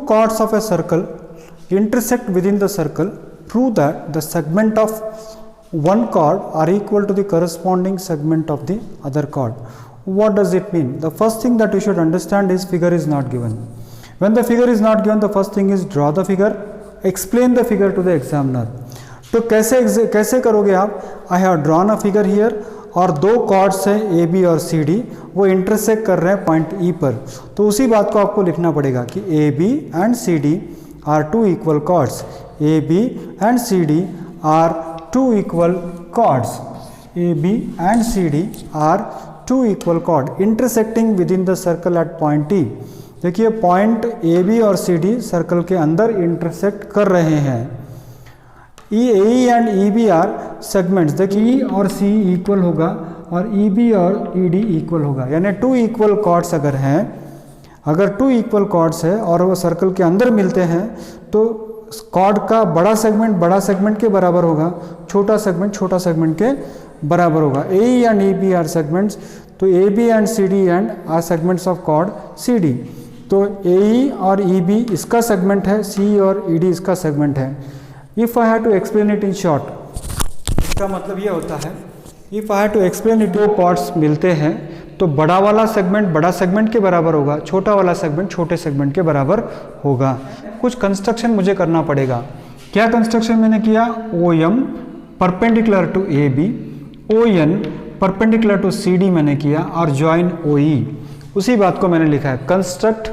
chords of a circle intersect within the circle, prove that the segment of one chord are equal to the corresponding segment of the other chord. What does it mean? The first thing that you should understand is figure is not given. When the figure is not given, the first thing is draw the figure, explain the figure to the examiner. तो कैसे करोगे आप? I have drawn a figure here और दो chords हैं A B और C D, वो intersect कर रहे हैं पॉइंट ई पर, तो उसी बात को आपको लिखना पड़ेगा कि A B and C D are two equal chords, A B and C D are two equal chords, A B and C D are two equal chord intersecting within the circle at point E. देखिए point A B और C D circle के अंदर intersect कर रहे हैं. E and E B are segments. देखिए E और सी equal होगा और ई बी और ई डी इक्वल होगा, यानी टू इक्वल कॉर्ड्स अगर हैं, अगर टू इक्वल कॉर्ड्स है और वो सर्कल के अंदर मिलते हैं तो कॉर्ड का बड़ा सेगमेंट के बराबर होगा, छोटा सेगमेंट के बराबर होगा. A and E B are segments, तो A B and C D and R segments of chord C D. तो ए और ई बी इसका सेगमेंट है, सी और ई डी इसका सेगमेंट है. If I have to explain it in short, इसका मतलब ये होता है, if I have to explain it, दो कॉर्ड्स मिलते हैं तो बड़ा वाला सेगमेंट बड़ा सेगमेंट के बराबर होगा, छोटा वाला सेगमेंट छोटे सेगमेंट के बराबर होगा. कुछ कंस्ट्रक्शन मुझे करना पड़ेगा. क्या कंस्ट्रक्शन मैंने किया? O M perpendicular to A B, O N perpendicular to C D मैंने किया और जॉइन ओ ई. उसी बात को मैंने लिखा है, construct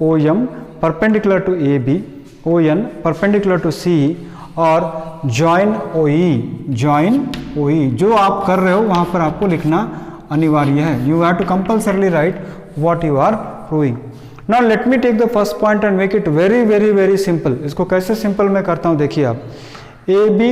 O M perpendicular to A B, O N perpendicular to C और जॉइन ओ ई. जो आप कर रहे हो वहाँ पर आपको लिखना अनिवार्य है. You have to compulsorily write what you are proving. Now let me take the first point and make it very very very simple. इसको कैसे सिंपल मैं करता हूँ देखिए आप. ए बी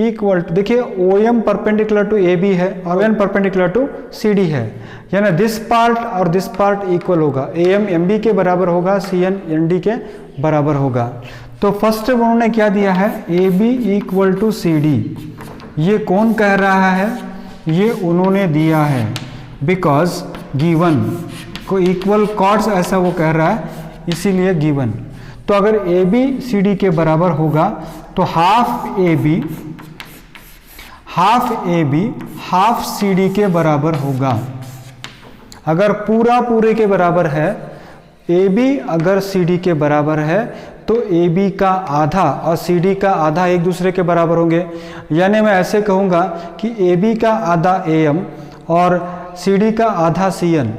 इक्वल टू, देखिए O M perpendicular to A B है और N perpendicular to C D है, यानी दिस पार्ट और दिस पार्ट इक्वल होगा. ए एम एम बी के बराबर होगा, सी एन एन डी के बराबर होगा. तो फर्स्ट उन्होंने क्या दिया है? A B equal to C D. ये कौन कह रहा है? ये उन्होंने दिया है, बिकॉज गिवन को इक्वल कॉर्ड्स ऐसा वो कह रहा है, इसीलिए गिवन. तो अगर ए बी सी डी के बराबर होगा तो half A B half C D के बराबर होगा. अगर पूरे के बराबर है, ए बी अगर सी डी के बराबर है तो ए बी का आधा और सी डी का आधा एक दूसरे के बराबर होंगे. यानी मैं ऐसे कहूँगा कि ए बी का आधा ए एम और सी डी का आधा सी एन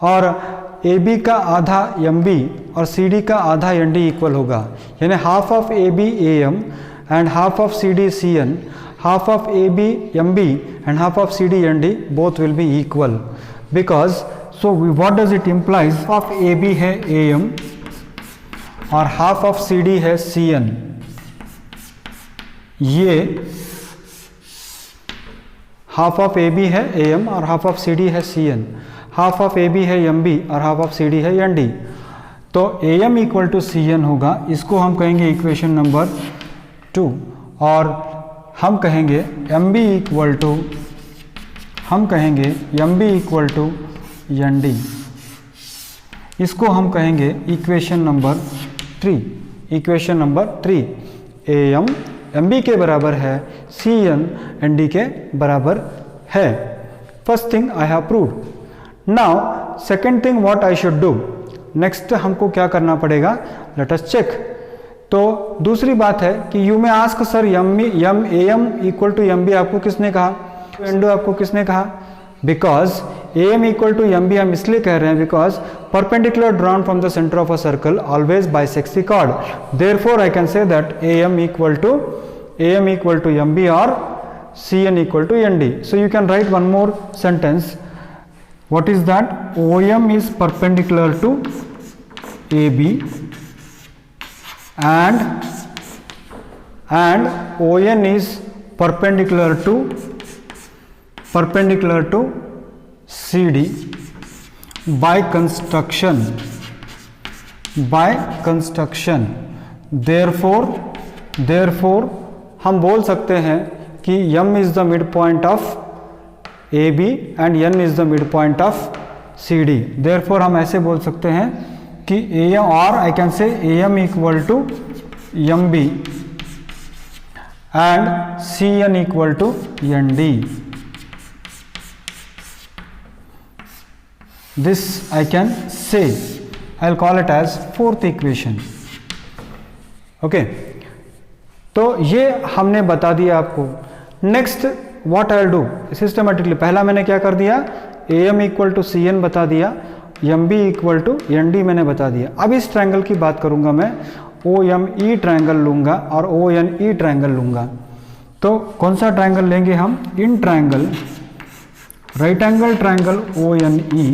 और ए बी का आधा एम बी और सी डी का आधा एन डी इक्वल होगा. यानी half of A B A M and half of C D C N, half of A B M B and half of C D N D both will be equal. Because so what does it implies? Of A B है A M और half of C D है C N. ये half of A B है A M और half of C D है C N, half of A B है M B और half of C D है एन डी. तो A M equal to C N होगा, इसको हम कहेंगे इक्वेशन नंबर 2. और हम कहेंगे M B equal to N D. इसको हम कहेंगे equation number 3. Equation number 3, A M B के बराबर है, सी एन एन डी के बराबर है. First thing I have proved. Now second thing what I should do. Next हमको क्या करना पड़ेगा? Let us check. तो दूसरी बात है कि you may ask sir M A M equal to M B आपको किसने कहा? एन डी आपको किसने कहा? Because A M equal to M B हम इसलिए कह रहे हैं because perpendicular drawn from the centre of a circle always bisects the chord. Therefore I can say that A M equal to M B और C N equal to N D. So you can write one more sentence. What is that? O M is perpendicular to A B and ON is perpendicular to CD by construction. Therefore हम बोल सकते हैं कि M is the midpoint of AB and N is the midpoint of CD. Therefore हम ऐसे बोल सकते हैं कि ए एम, और I can say A M equal to M B and Cn equal to Nd. This I can say, I'll call it as fourth equation. Okay, तो ये हमने बता दिया आपको. Next what I will do systematically, पहला मैंने क्या कर दिया, A M equal to C N बता दिया, M B equal to N D मैंने बता दिया. अब इस ट्रायंगल की बात करूंगा मैं, ओ एम ई ट्रायंगल लूंगा और ओ एन ई ट्रायंगल लूंगा. तो कौन सा ट्रायंगल लेंगे हम, इन triangle, right angle triangle O N E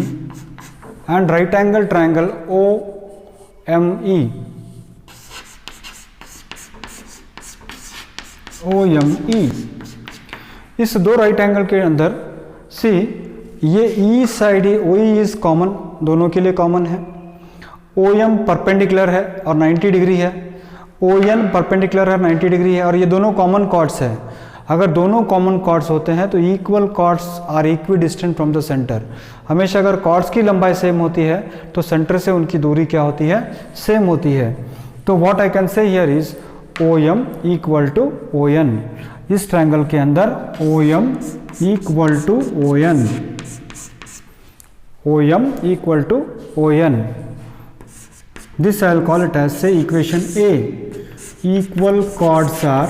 and right angle triangle O M E, O M E. इस दो राइट एंगल के अंदर सी ये ई साइड ही, ओ ई इज कॉमन, दोनों के लिए कॉमन है. ओ एम परपेंडिकुलर है और 90 डिग्री है, ओ एन परपेंडिकुलर है 90 डिग्री है, और ये दोनों कॉमन कॉर्ड्स है. अगर दोनों कॉमन कॉर्ड्स होते हैं तो equal chords are equidistant from the centre. हमेशा अगर कॉर्ड्स की लंबाई सेम होती है तो सेंटर से उनकी दूरी क्या होती है, सेम होती है. तो what I can say here is O M equal to O N. इस ट्रायंगल के अंदर O M equal to O N, O M equal to O N. This I will call it as say equation A. Equal chords are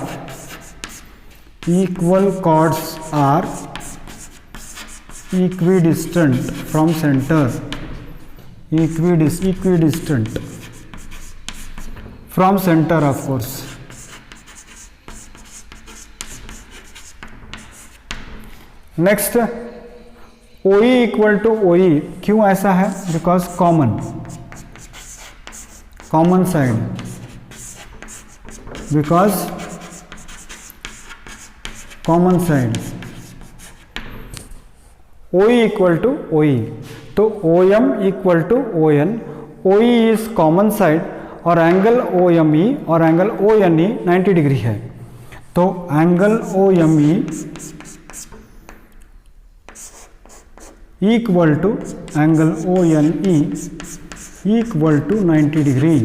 equidistant from center. Equidistant from center of course. Next OE equal to OE. क्यों ऐसा है, because common side, because common side. OE equal to OE, तो OM equal to ON, OE is common side और angle OME और angle ONE 90 degree है. तो angle OME equal to angle ONE equal to 90 degree.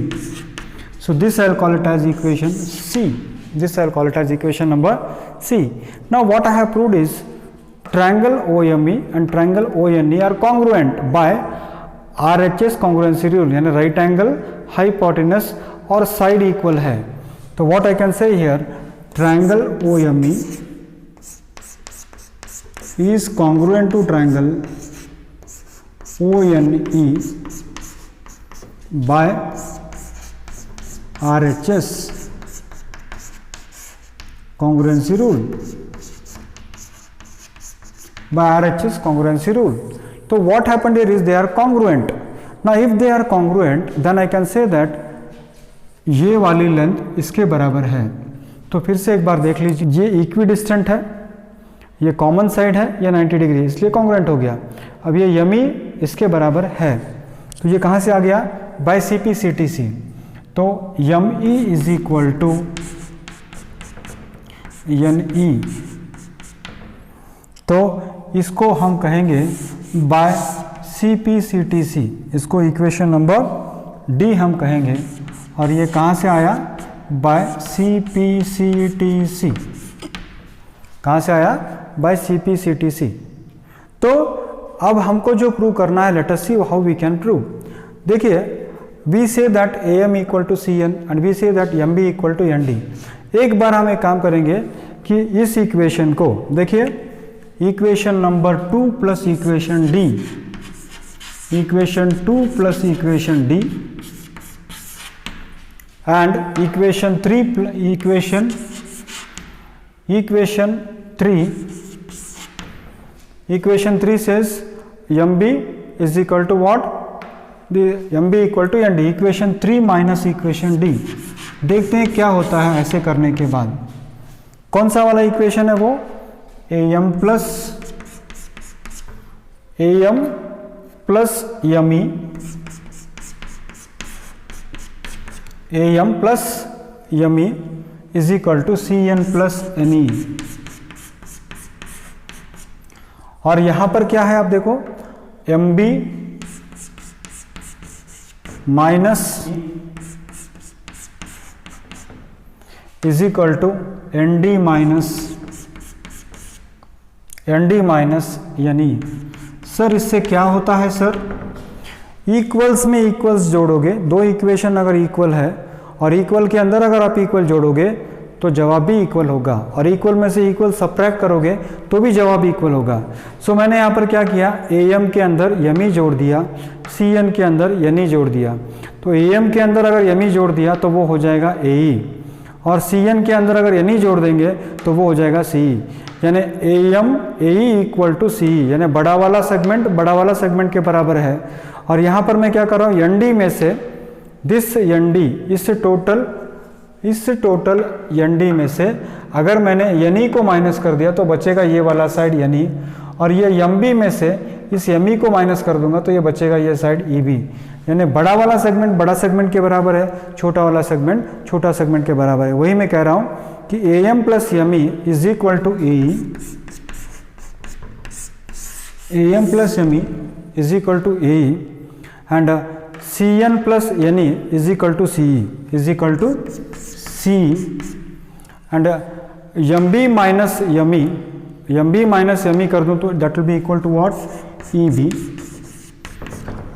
So this I'll call it as equation C. This I'll call it as equation number C. Now what I have proved is triangle OME and triangle ONE are congruent by RHS congruency rule, यानी right angle, hypotenuse और side equal है. तो what I can say here, triangle OME is congruent to triangle ONE by RHS congruency rule, by RHS congruency rule. So what happened here is they are congruent. Now if they are congruent then I can say that ये वाली length इसके बराबर है. तो फिर से एक बार देख लीजिए, ये इक्विडिस्टेंट है, ये कॉमन साइड है, ये 90 डिग्री, इसलिए कॉन्ग्रुएंट हो गया. अब ये यमी इसके बराबर है, तो ये कहाँ से आ गया, by C P C T C. तो M E is equal to N E, तो इसको हम कहेंगे by C P C T C, इसको इक्वेशन नंबर डी हम कहेंगे. और ये कहाँ से आया, by C P C T C, कहाँ से आया, by C P C T C. तो अब हमको जो प्रूव करना है, let us see how we can prove. देखिए, we say that A M equal to C N and we say that M B equal to N D. एक बार हम एक काम करेंगे कि इस इक्वेशन को देखिए, equation number 2 plus equation D, equation 2 plus equation D and equation 3 equation 3 says mb is equal to what, the mb equal to nd. Equation 3 minus equation D. देखते हैं क्या होता है ऐसे करने के बाद. कौन सा वाला इक्वेशन है वो, am plus M E, am plus M E is equal to C N plus N E. और यहां पर क्या है आप देखो, M B minus is equal to N D minus N E. Sir इससे क्या होता है सर? इक्वल्स में इक्वल्स जोड़ोगे, दो इक्वेशन अगर इक्वल है और इक्वल के अंदर अगर आप इक्वल जोड़ोगे तो जवाब भी इक्वल होगा, और इक्वल में से इक्वल सबट्रैक्ट करोगे तो भी जवाब इक्वल होगा। सो मैंने यहाँ पर क्या किया, एम के अंदर यमी जोड़ दिया, सी एन के अंदर यनी जोड़ दिया। तो एम के अंदर अगर यमी जोड़ दिया तो वो हो जाएगा ए, और सी एन के अंदर अगर यनी जोड़ देंगे तो वो हो जाएगा सी, यानी एम ए इक्वल टू सी, यानी बड़ा वाला सेगमेंट के बराबर है। और यहाँ पर मैं क्या कर रहा हूँ, एन डी में से दिस एन डी, इस टोटल एन डी में से अगर मैंने यनी को माइनस कर दिया तो बचेगा ये वाला साइड यनी, और ये एम बी में से इस एम ई को माइनस कर दूंगा तो ये बचेगा ये साइड ई बी, यानी बड़ा वाला सेगमेंट बड़ा सेगमेंट के बराबर है, छोटा वाला सेगमेंट छोटा सेगमेंट के बराबर है। वही मैं कह रहा हूँ कि A M plus M E is equal to A M plus M E is equal to A and C N plus N E is equal to C is equal to C and M B minus M E कर दूँ तो that will be equal to what, E B,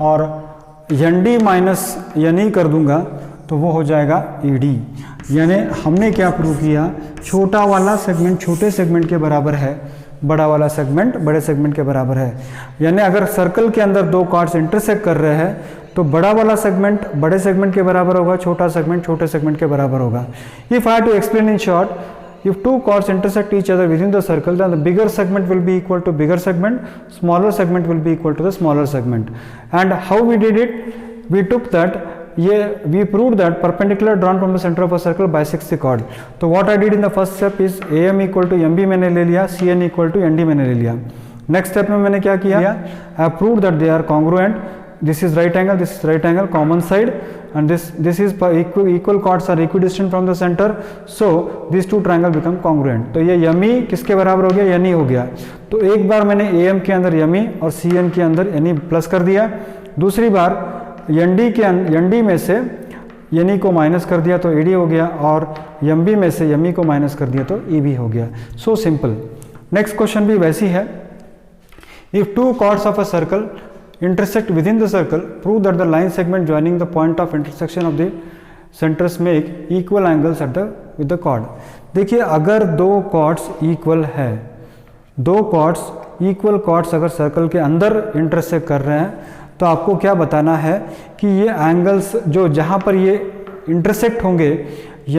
और N D minus N E कर दूंगा तो वो हो जाएगा ई डी। यानी हमने क्या प्रूव किया, छोटा वाला सेगमेंट छोटे सेगमेंट के बराबर है, बड़ा वाला सेगमेंट बड़े सेगमेंट के बराबर है। यानी अगर सर्कल के अंदर दो कार्ड्स इंटरसेक्ट कर रहे हैं तो बड़ा वाला सेगमेंट बड़े सेगमेंट के बराबर होगा, छोटा सेगमेंट छोटे सेगमेंट के बराबर होगा। If I have to explain in short, if two chords intersect each other within the circle, then the bigger segment will be equal to bigger segment, smaller segment will be equal to the smaller segment. And how we did it? We took that, we proved that perpendicular drawn from the center of a circle bisects the chord. So what I did in the first step is AM equal to MB मैंने ले लिया, CN equal to ND मैंने ले लिया। Next step में मैंने क्या किया, I proved that they are congruent. This is right angle, this is right angle, common side, and this is equal chords are equidistant from the center, so these two triangle become congruent. तो ये yummy किसके बराबर हो गया, यनी हो गया। तो एक बार मैंने एम के अंदर यमी और सी एन के अंदर यनी प्लस कर दिया, दूसरी बार एन डी में से यनी को माइनस कर दिया तो ए डी हो गया, और एम बी में से यमी को माइनस कर दिया तो ई बी हो गया। So simple. नेक्स्ट क्वेश्चन भी वैसी है, if two chords of a circle intersect within the circle, prove that the line segment joining the point of intersection of the centers make equal angles at the with the chord. देखिए अगर दो chords equal है, दो chords equal chords अगर circle के अंदर intersect कर रहे हैं तो आपको क्या बताना है कि ये एंगल्स जो जहाँ पर ये intersect होंगे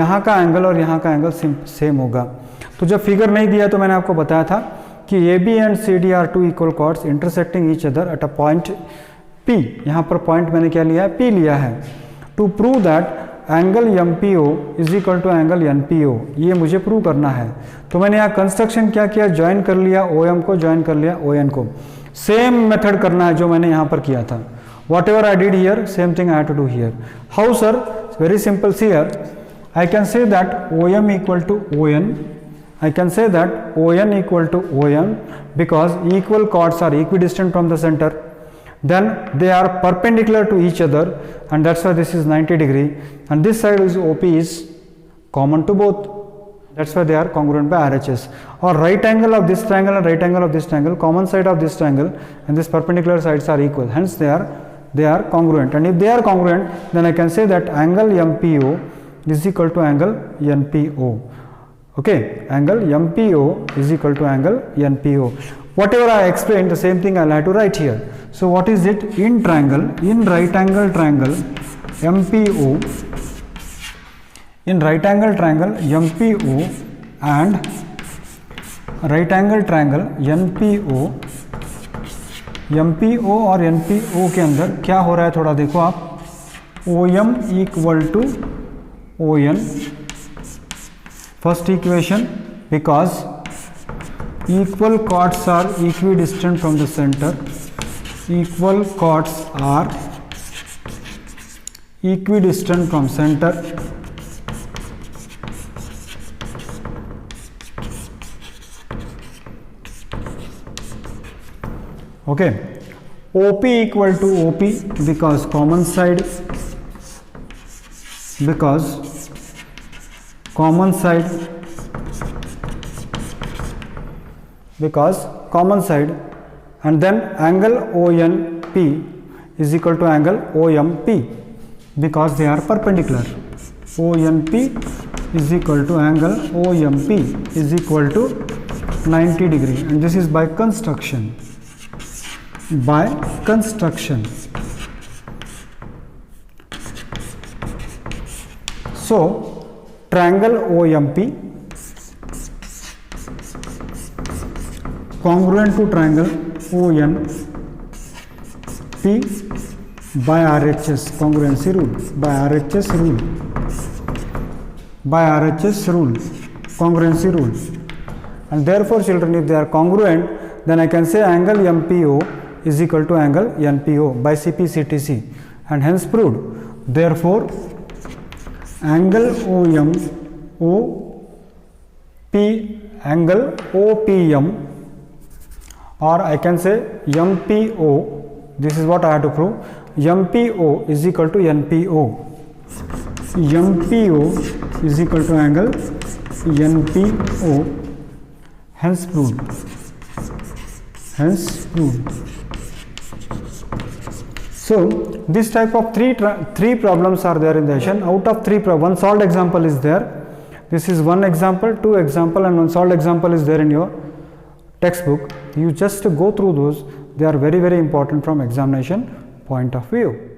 यहाँ का एंगल और यहाँ का एंगल सेम होगा। तो जब फिगर नहीं दिया तो मैंने आपको बताया था कि AB and CD are two equal chords intersecting each other at a point P। यहाँ पर पॉइंट मैंने क्या लिया है, P लिया है। To prove that angle MPO is equal to angle NPO, ये मुझे प्रूव करना है। तो मैंने यहाँ कंस्ट्रक्शन क्या किया, ज्वाइन कर लिया OM को, ज्वाइन कर लिया ON को। सेम मेथड करना है जो मैंने यहाँ पर किया था। Whatever I did here, same thing I have to do here. How sir? Very simple. See here I can say that OM equal to ON, I can say that ON equal to OM because equal chords are equidistant from the center, then they are perpendicular to each other, and that's why this is 90 degree, and this side is OP is common to both, that's why they are congruent by RHS. Or right angle of this triangle and right angle of this triangle, common side of this triangle and this perpendicular sides are equal, hence they are congruent. And if they are congruent, then I can say that angle MPO is equal to angle NPO. Okay, angle MPO is equal to angle NPO. Whatever I explained, the same thing I'll have to write here. So what is it? In right angle triangle MPO, in right angle triangle MPO and right angle triangle NPO, MPO और NPO के अंदर क्या हो रहा है थोड़ा देखो आप, OM equal to ON, first equation, because equal chords are equidistant from the center, equal chords are equidistant from center, okay. OP equal to OP because common side because common side and then angle ONP is equal to angle OMP because they are perpendicular. ONP is equal to angle OMP is equal to 90 degree, and this is by construction. So triangle OMP congruent to triangle ONP by RHS congruency rule, congruency rule. And therefore children, if they are congruent, then I can say angle MPO is equal to angle NPO by CP/CTC, and hence proved. Therefore angle angle OPM, or I can say MPO, this is what I have to prove, MPO is equal to NPO. MPO is equal to angle NPO, hence proved. So this type of three problems are there in the session. Out of one solved example is there. This is one example, two example, and one solved example is there in your textbook. You just go through those. They are very, very important from examination point of view.